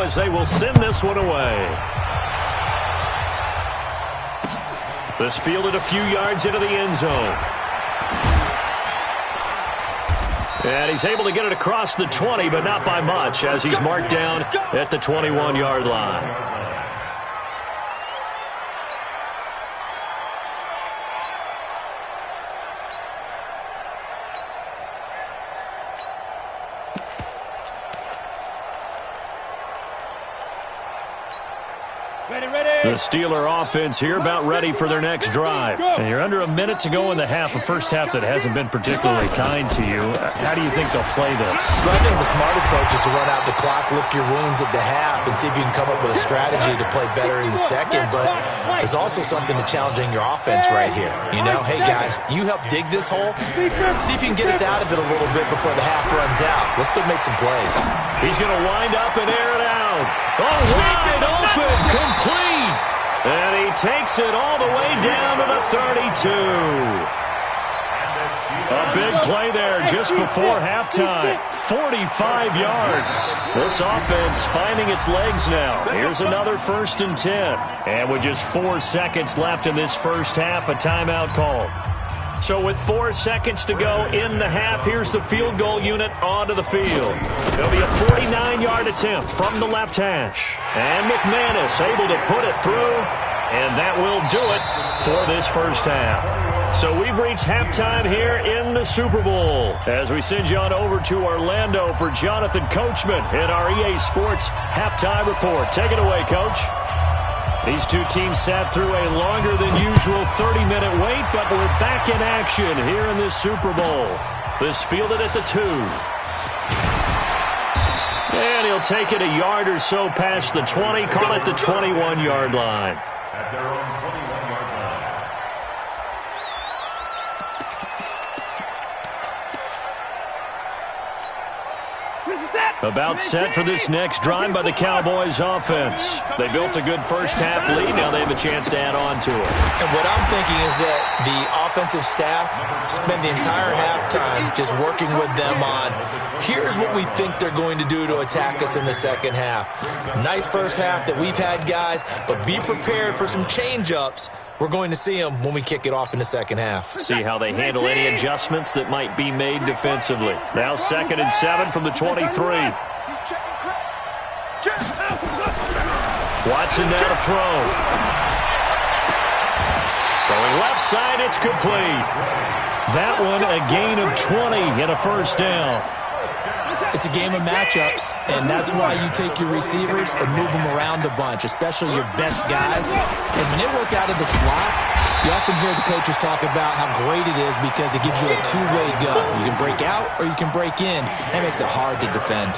now as they will send this one away. This fielded a few yards into the end zone. And he's able to get it across the 20, but not by much, as he's marked down at the 21-yard line. The Steeler offense here about ready for their next drive. And you're under a minute to go in the half, a first half that hasn't been particularly kind to you. How do you think they'll play this? I think the smart approach is to run out the clock, lick your wounds at the half, and see if you can come up with a strategy to play better in the second. But there's also something to challenging your offense right here. You know, hey, guys, you help dig this hole. See if you can get us out of it a little bit before the half runs out. Let's go make some plays. He's going to wind up and air it out. Oh, wide open, complete. And he takes it all the way down to the 32. A big play there just before halftime. 45 yards. This offense finding its legs now. Here's another 1st and 10. And with just 4 seconds left in this first half, a timeout called. So with 4 seconds to go in the half, here's the field goal unit onto the field. It'll be a 49-yard attempt from the left hash. And McManus able to put it through, and that will do it for this first half. So we've reached halftime here in the Super Bowl as we send you on over to Orlando for Jonathan Coachman in our EA Sports Halftime Report. Take it away, Coach. These two teams sat through a longer than usual 30-minute wait, but we're back in action here in this Super Bowl. This fielded at the 2. And he'll take it a yard or so past the 20, call it the 21-yard line. At their own 21-yard line. About set for this next drive by the Cowboys offense. They built a good first half lead. Now they have a chance to add on to it. And what I'm thinking is that the offensive staff spend the entire halftime just working with them on, here's what we think they're going to do to attack us in the second half. Nice first half that we've had, guys, but be prepared for some change-ups. We're going to see them when we kick it off in the second half. See how they handle any adjustments that might be made defensively. Now 2nd and 7 from the 23. Watson now to throw. Throwing left side, it's complete. That one a gain of 20 and a first down. It's a game of matchups, and that's why you take your receivers and move them around a bunch, especially your best guys. And when they work out of the slot, you often hear the coaches talk about how great it is because it gives you a two-way go. You can break out or you can break in. That makes it hard to defend.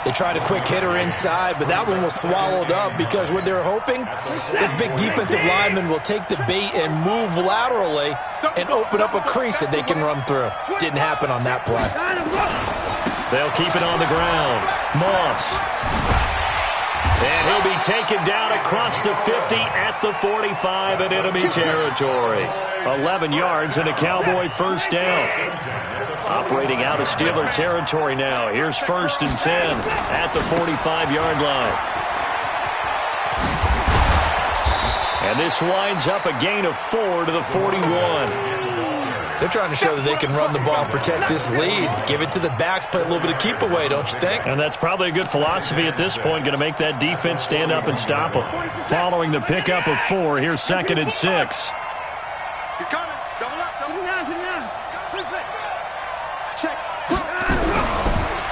They tried a quick hitter inside, but that one was swallowed up because what they're hoping, this big defensive lineman will take the bait and move laterally and open up a crease that they can run through. Didn't happen on that play. They'll keep it on the ground. Moss. And he'll be taken down across the 50 at the 45 in enemy territory. 11 yards and a Cowboy first down. Operating out of Steeler territory now. Here's 1st and 10 at the 45-yard line. And this winds up a gain of 4 to the 41. They're trying to show that they can run the ball and protect this lead. Give it to the backs, play a little bit of keep away, don't you think? And that's probably a good philosophy at this point, going to make that defense stand up and stop them. Following the pickup of 4, here's 2nd and 6. He's coming. Double up. Double down. Check.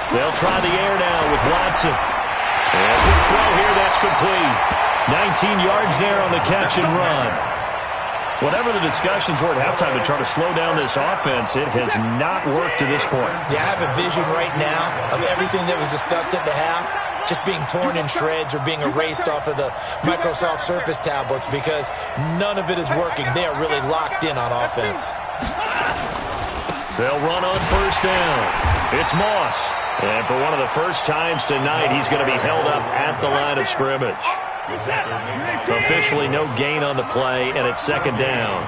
They'll try the air now with Watson. And good throw here, that's complete. 19 yards there on the catch and run. Whatever the discussions were at halftime to try to slow down this offense, it has not worked to this point. Yeah, I have a vision right now of everything that was discussed at the half just being torn in shreds or being erased off of the Microsoft Surface tablets because none of it is working. They are really locked in on offense. They'll run on first down. It's Moss. And for one of the first times tonight, he's going to be held up at the line of scrimmage. Officially no gain on the play, and it's 2nd down.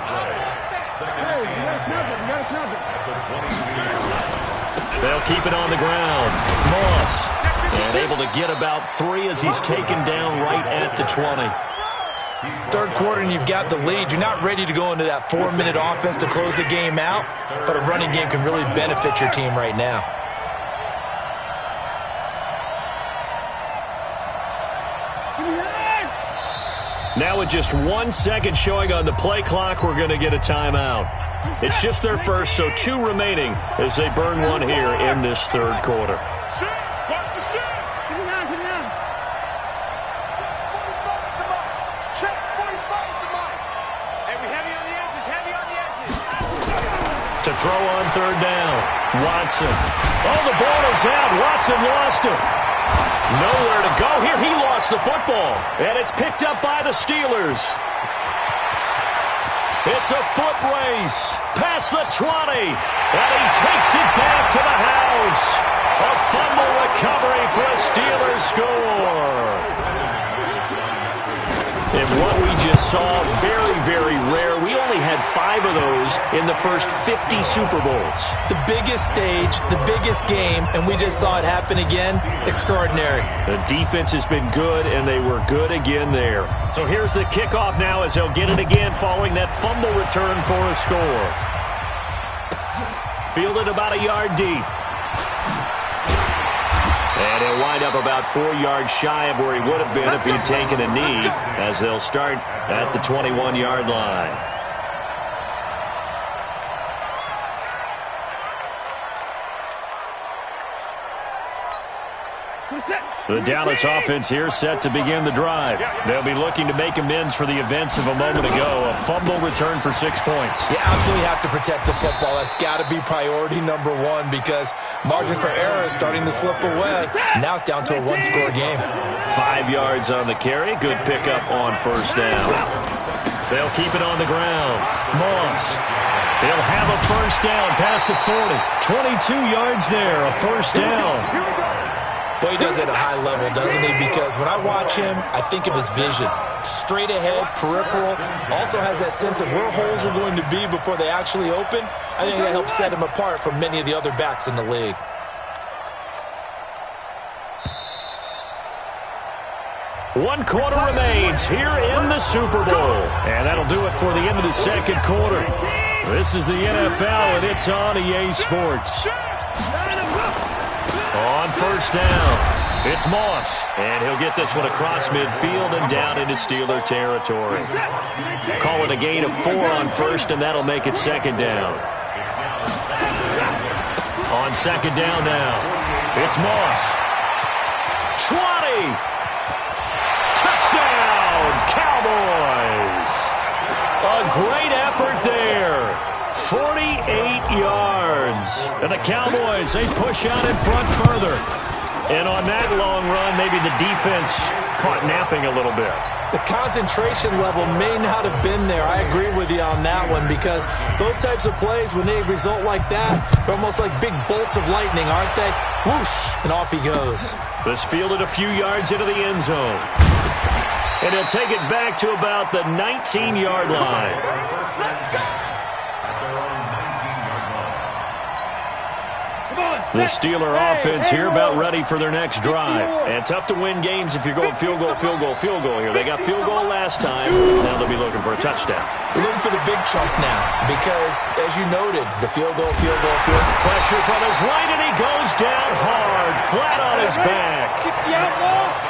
They'll keep it on the ground. Moss. And And able to get about 3 as he's taken down right at the 20. Third quarter and you've got the lead. You're not ready to go into that 4-minute offense to close the game out, but a running game can really benefit your team right now. Now with just 1 second showing on the play clock, we're going to get a timeout. It's just their first, so 2 remaining as they burn one here in this third quarter. To throw on third down, Watson. Oh, the ball is out. Watson lost him. Nowhere to go here. He lost the football, and it's picked up by the Steelers. It's a foot race past the 20, and he takes it back to the house. A fumble recovery for a Steelers score. And what we just saw, very, very rare. We only had 5 of those in the first 50 Super Bowls. The biggest stage, the biggest game, and we just saw it happen again. Extraordinary. The defense has been good, and they were good again there. So here's the kickoff now as they'll get it again following that fumble return for a score. Fielded about a yard deep. And he'll wind up about 4 yards shy of where he would have been if he'd taken a knee, as they'll start at the 21-yard line. The Dallas offense here set to begin the drive. They'll be looking to make amends for the events of a moment ago. A fumble return for 6 points. You absolutely have to protect the football. That's got to be priority number 1 because margin for error is starting to slip away. Now it's down to a 1-score game. 5 yards on the carry. Good pickup on first down. They'll keep it on the ground. Moss. He'll have a first down past the 40. 22 yards there, a first down. Boy, he does it at a high level, doesn't he? Because when I watch him, I think of his vision. Straight ahead, peripheral. Also has that sense of where holes are going to be before they actually open. I think that helps set him apart from many of the other backs in the league. One quarter remains here in the Super Bowl. And that'll do it for the end of the second quarter. This is the NFL, and it's on EA Sports. On first down, it's Moss, and he'll get this one across midfield and down into Steeler territory. Call it a gain of 4 on first, and that'll make it second down. On second down now, it's Moss. 20! Touchdown, Cowboys! A great effort there. 48 yards. And the Cowboys, they push out in front further. And on that long run, maybe the defense caught napping a little bit. The concentration level may not have been there. I agree with you on that one because those types of plays, when they result like that, they're almost like big bolts of lightning, aren't they? Whoosh, and off he goes. This fielded a few yards into the end zone. And he'll take it back to about the 19-yard line. The Steeler offense here about ready for their next drive. And tough to win games if you're going field goal, field goal, field goal here. They got field goal last time. Now they'll be looking for a touchdown. We're looking for the big chunk now because, as you noted, the field goal, field goal, field goal. Pressure from his right, and he goes down hard, flat on his back.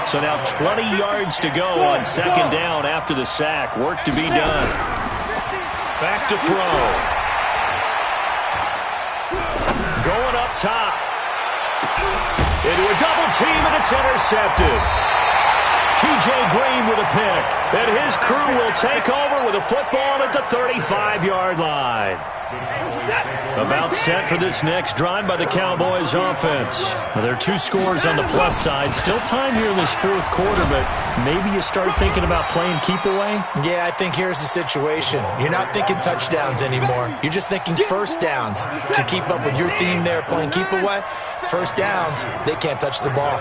So now 20 yards to go on second down after the sack. Work to be done. Back to throw. Going up top. Into a double team, and it's intercepted. T.J. Green with a pick. And his crew will take over with a football at the 35-yard line. About set for this next drive by the Cowboys offense. Now, there are 2 scores on the plus side. Still time here in this fourth quarter, but maybe you start thinking about playing keep away? Yeah, I think here's the situation. You're not thinking touchdowns anymore. You're just thinking first downs. To keep up with your theme there, playing keep away, first downs, they can't touch the ball.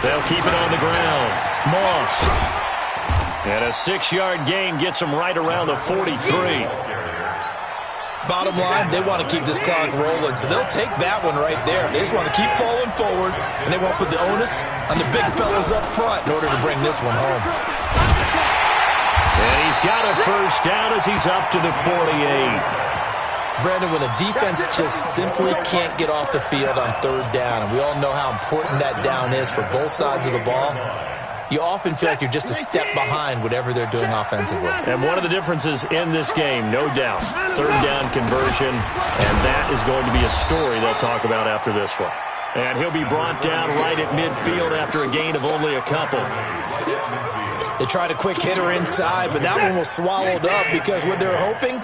They'll keep it on the ground. Moss. And a 6-yard gain gets them right around the 43. Bottom line, they want to keep this clock rolling, so they'll take that one right there. They just want to keep falling forward, and they won't put the onus on the big fellas up front in order to bring this one home. And he's got a first down as he's up to the 48. Brandon, when a defense just simply can't get off the field on third down, and we all know how important that down is for both sides of the ball, you often feel like you're just a step behind whatever they're doing offensively. And one of the differences in this game, no doubt, third down conversion, and that is going to be a story they'll talk about after this one. And he'll be brought down right at midfield after a gain of only a couple. They tried a quick hitter inside, but that one was swallowed up because what they're hoping,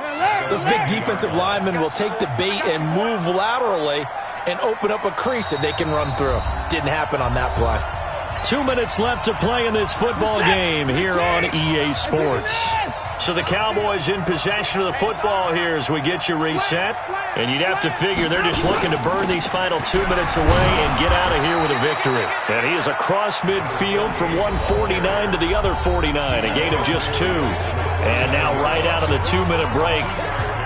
those big defensive linemen will take the bait and move laterally and open up a crease that they can run through. Didn't happen on that play. 2 minutes left to play in this football game here on EA Sports. So the Cowboys in possession of the football here as we get you reset. And you'd have to figure they're just looking to burn these final 2 minutes away and get out of here with a victory. And he is across midfield from one 49 to the other 49, a gain of just 2. And now right out of the 2-minute break,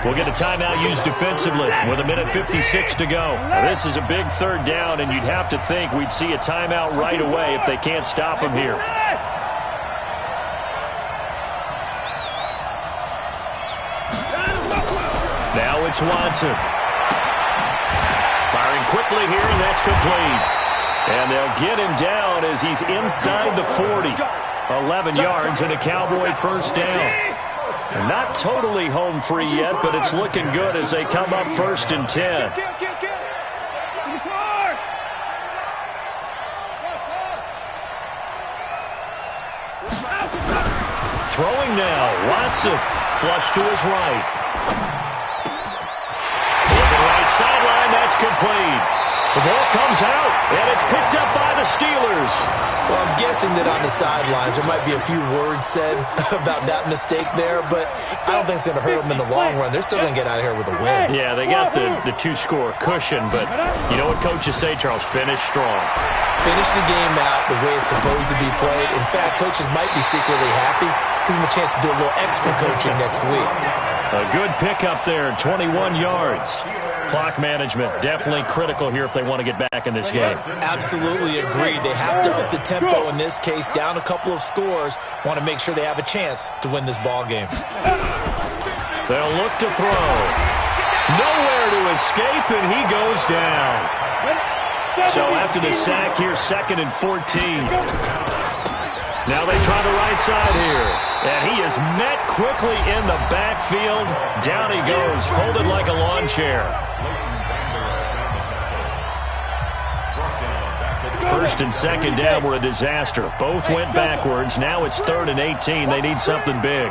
we'll get a timeout used defensively with 1:56 to go. Now, this is a big third down, and you'd have to think we'd see a timeout right away if they can't stop him here. Now it's Watson. Firing quickly here, and that's complete. And they'll get him down as he's inside the 40. 11 yards and a Cowboy first down. And not totally home free yet, but it's looking good as they come up 1st and 10. Throwing now, Watson. Flush to his right. Looking right sideline, that's complete. The ball comes out, and it's picked up by the Steelers. Well, I'm guessing that on the sidelines there might be a few words said about that mistake there, but I don't think it's going to hurt them in the long run. They're still going to get out of here with a win. Yeah, they got the 2-score cushion, but you know what coaches say, Charles? Finish strong. Finish the game out the way it's supposed to be played. In fact, coaches might be secretly happy. Gives them a chance to do a little extra coaching next week. A good pickup there, 21 yards. Clock management definitely critical here if they want to get back in this game. Absolutely agreed. They have to up the tempo in this case, down a couple of scores. Want to make sure they have a chance to win this ball game. They'll look to throw. Nowhere to escape, and he goes down. So after the sack here, 2nd and 14. Now they try the right side here. And he is met quickly in the backfield. Down he goes, folded like a lawn chair. 1st and 2nd down were a disaster. Both went backwards. Now it's 3rd and 18. They need something big.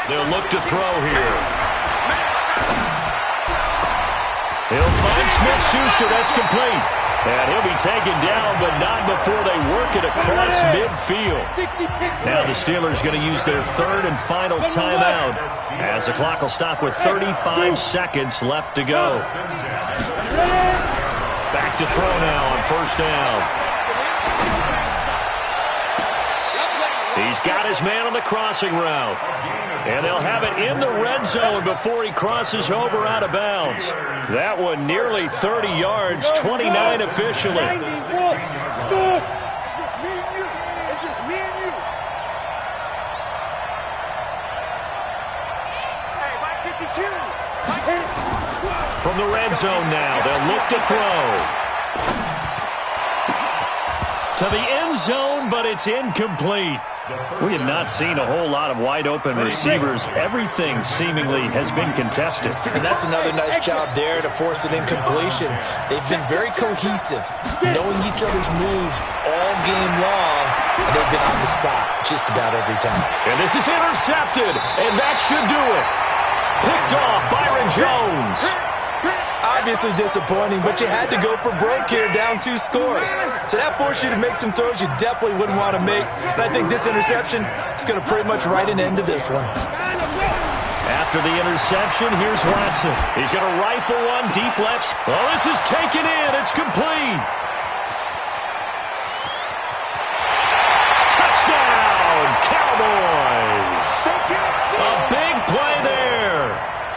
They'll look to throw here. He'll find Smith-Schuster. That's complete. And he'll be taken down, but not before they work it across midfield. Now the Steelers going to use their 3rd and final timeout as the clock will stop with 35 seconds left to go. Back to throw now on 1st down. He's got his man on the crossing route. And they'll have it in the red zone before he crosses over out of bounds. That one nearly 30 yards, 29 officially. It's just me and you. It's just me and you. Hey, Mike 52. From the red zone now, they'll look to throw. To the end zone, but it's incomplete. We have not seen a whole lot of wide-open receivers. Everything seemingly has been contested. And that's another nice job there to force an incompletion. They've been very cohesive, knowing each other's moves all game long, and they've been on the spot just about every time. And this is intercepted, and that should do it. Picked off Byron Jones. Obviously disappointing, but you had to go for broke here, down 2 scores. So that forced you to make some throws you definitely wouldn't want to make. And I think this interception is going to pretty much write an end to this one. After the interception, here's Watson. He's going to rifle one deep left. Oh, this is taken in. It's complete. Touchdown, Cowboys.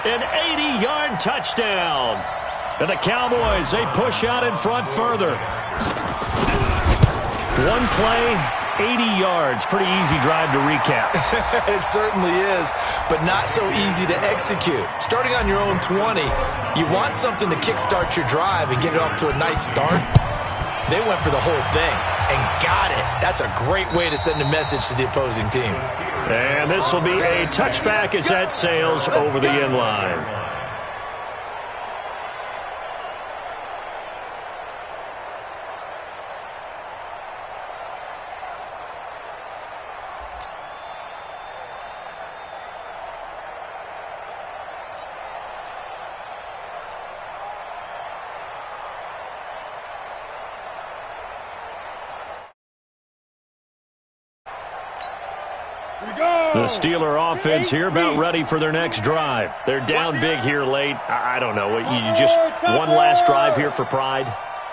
An 80-yard touchdown. And the Cowboys, they push out in front further. One play, 80 yards. Pretty easy drive to recap. It certainly is, but not so easy to execute. Starting on your own 20, you want something to kickstart your drive and get it off to a nice start. They went for the whole thing and got it. That's a great way to send a message to the opposing team. And this will be a touchback as that sails over the end line. The Steeler offense here about ready for their next drive. They're down big here late. I don't know. You just one last drive here for pride?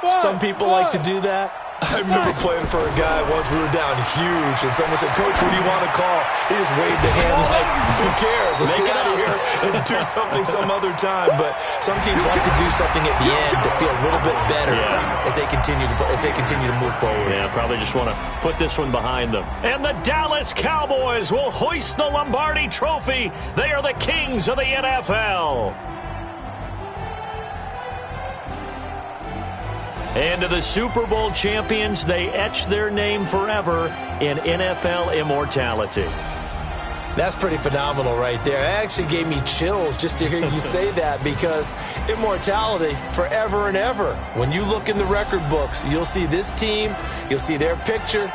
Some people like to do that. I remember playing for a guy once. We were down huge, and someone said, "Coach, what do you want to call?" He just waved a hand like, "Who cares? Let's get out of here and do something some other time." But some teams like to do something at the end to feel a little bit better as they continue to move forward. Yeah, probably just want to put this one behind them. And the Dallas Cowboys will hoist the Lombardi Trophy. They are the kings of the NFL. And to the Super Bowl champions, they etch their name forever in NFL immortality. That's pretty phenomenal right there. It actually gave me chills just to hear you say that, because immortality forever and ever. When you look in the record books, you'll see this team, you'll see their picture,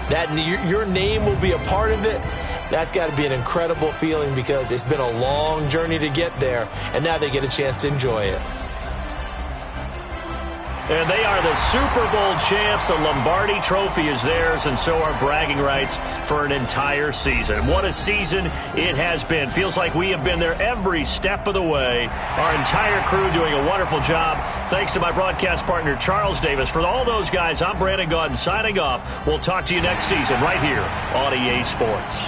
that your name will be a part of it. That's got to be an incredible feeling, because it's been a long journey to get there, and now they get a chance to enjoy it. And they are the Super Bowl champs. The Lombardi Trophy is theirs, and so are bragging rights for an entire season. What a season it has been. Feels like we have been there every step of the way. Our entire crew doing a wonderful job. Thanks to my broadcast partner, Charles Davis. For all those guys, I'm Brandon Gaudin signing off. We'll talk to you next season right here on EA Sports.